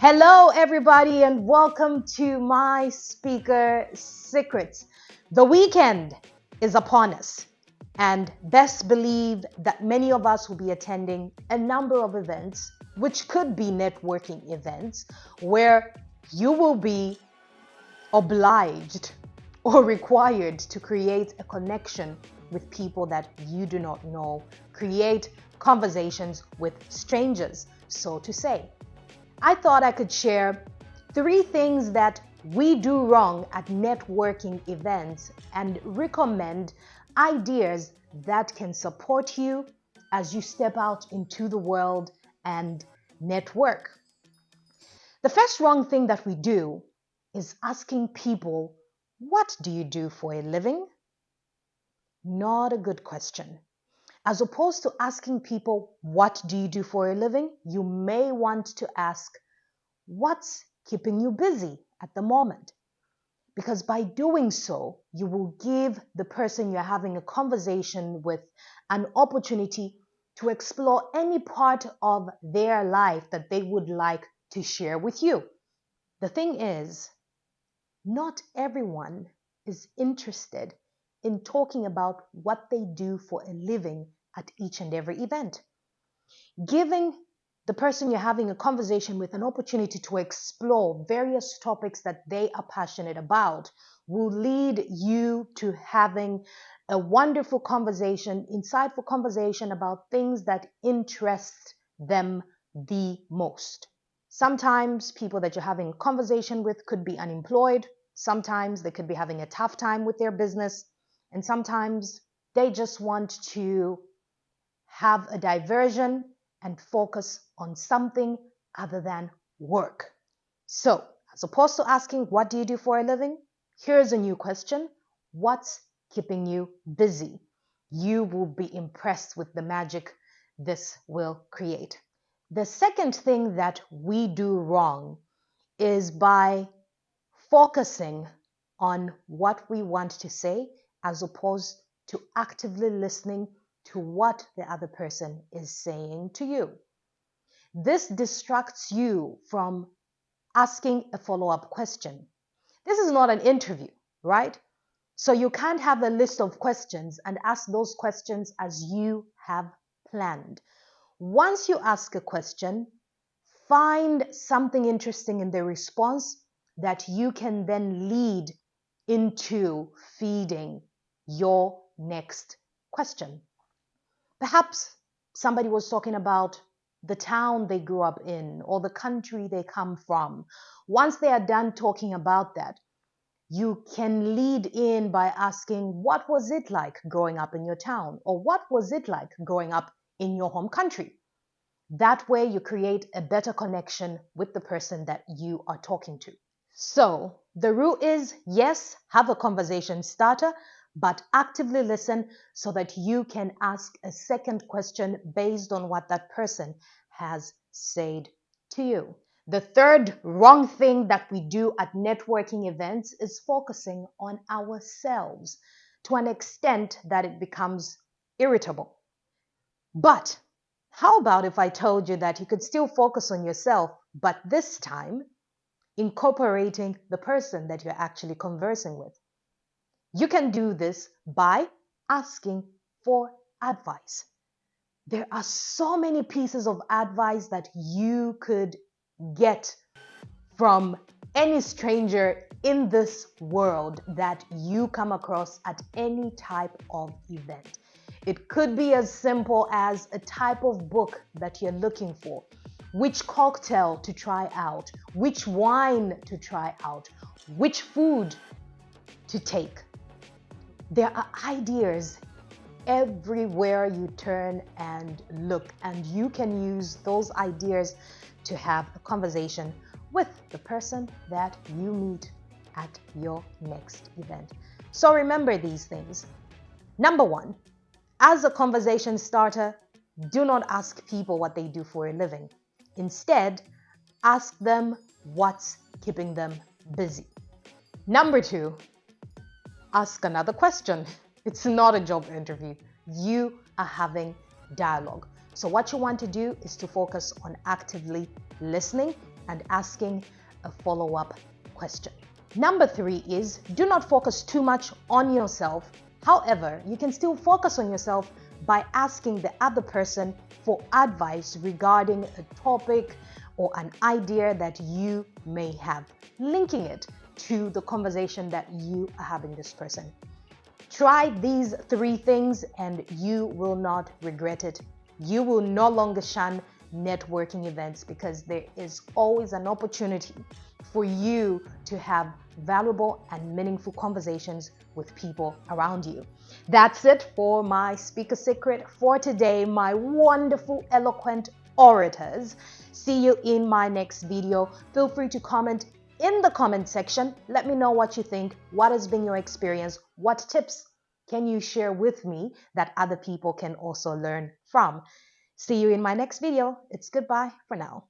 Hello, everybody, and welcome to my speaker secrets. The weekend is upon us, and best believe that many of us will be attending a number of events, which could be networking events, where you will be obliged or required to create a connection with people that you do not know, create conversations with strangers, so to say. I thought I could share 3 things that we do wrong at networking events and recommend ideas that can support you as you step out into the world and network. The first wrong thing that we do is asking people, "What do you do for a living?" Not a good question. As opposed to asking people, "What do you do for a living?" you may want to ask, "What's keeping you busy at the moment?" Because by doing so, you will give the person you're having a conversation with an opportunity to explore any part of their life that they would like to share with you. The thing is, not everyone is interested in talking about what they do for a living at each and every event. Giving the person you're having a conversation with an opportunity to explore various topics that they are passionate about will lead you to having a wonderful conversation, insightful conversation about things that interest them the most. Sometimes people that you're having a conversation with could be unemployed. Sometimes they could be having a tough time with their business. And sometimes they just want to have a diversion and focus on something other than work. So, as opposed to asking, "What do you do for a living?" here's a new question. What's keeping you busy? You will be impressed with the magic this will create. The second thing that we do wrong is by focusing on what we want to say as opposed to actively listening to what the other person is saying to you. This distracts you from asking a follow-up question. This is not an interview, right? So you can't have a list of questions and ask those questions as you have planned. Once you ask a question, find something interesting in the response that you can then lead into feeding your next question. Perhaps somebody was talking about the town they grew up in or the country they come from. Once they are done talking about that, you can lead in by asking, "What was it like growing up in your town?" or "What was it like growing up in your home country?" That way you create a better connection with the person that you are talking to. So the rule is, yes, have a conversation starter, but actively listen so that you can ask a second question based on what that person has said to you. The third wrong thing that we do at networking events is focusing on ourselves to an extent that it becomes irritable. But how about if I told you that you could still focus on yourself, but this time incorporating the person that you're actually conversing with? You can do this by asking for advice. There are so many pieces of advice that you could get from any stranger in this world that you come across at any type of event. It could be as simple as a type of book that you're looking for, which cocktail to try out, which wine to try out, which food to take. There are ideas everywhere you turn and look, and you can use those ideas to have a conversation with the person that you meet at your next event. So remember these things. Number 1, as a conversation starter, do not ask people what they do for a living. Instead, ask them what's keeping them busy. Number 2, ask another question. It's not a job interview. You are having dialogue. So what you want to do is to focus on actively listening and asking a follow-up question. Number 3 is do not focus too much on yourself. However, you can still focus on yourself by asking the other person for advice regarding a topic or an idea that you may have, linking it to the conversation that you are having with this person. Try these 3 things and you will not regret it. You will no longer shun networking events because there is always an opportunity for you to have valuable and meaningful conversations with people around you. That's it for my speaker secret for today, my wonderful, eloquent orators. See you in my next video. Feel free to comment in the comment section. Let me know what you think. What has been your experience? What tips can you share with me that other people can also learn from? See you in my next video. It's goodbye for now.